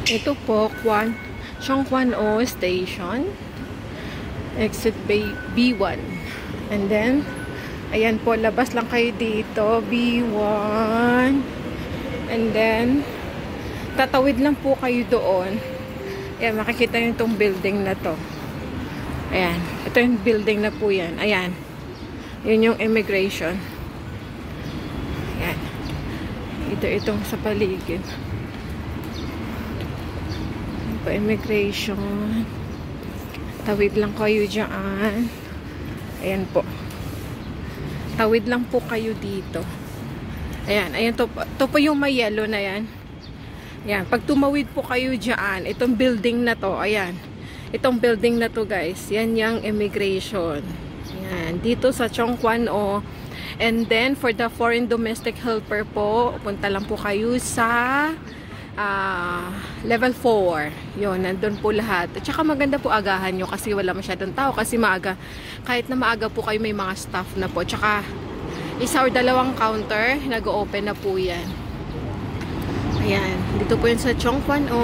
Ito po, Chongquan-o Station. Exit B1. And then, ayan po, labas lang kayo dito. B1. And then, tatawid lang po kayo doon. Ayan, makikita nyo itong building na to. Ayan. Ito yung building na po yan. Ayan. Yun yung immigration. Ayan. Itong sa paligid. Pa-immigration. Tawid lang kayo dyan. Ayan po. Tawid lang po kayo dito. Ayan. Ayan to po yung may yellow na yan. Ayan. Pag tumawid po kayo dyan, itong building na to, ayan. Itong building na to guys, yan yung immigration. Ayan. Dito sa Chongquan-o. And then, for the foreign domestic helper po, punta lang po kayo sa level 4. Yun, nandun po lahat. At saka maganda po agahan nyo kasi wala masyadong tao. Kasi maaga, kahit na maaga po kayo may mga staff na po. Tsaka, isa or dalawang counter, nag-open na po yan. Ayan, dito po yun sa Chongquan-o.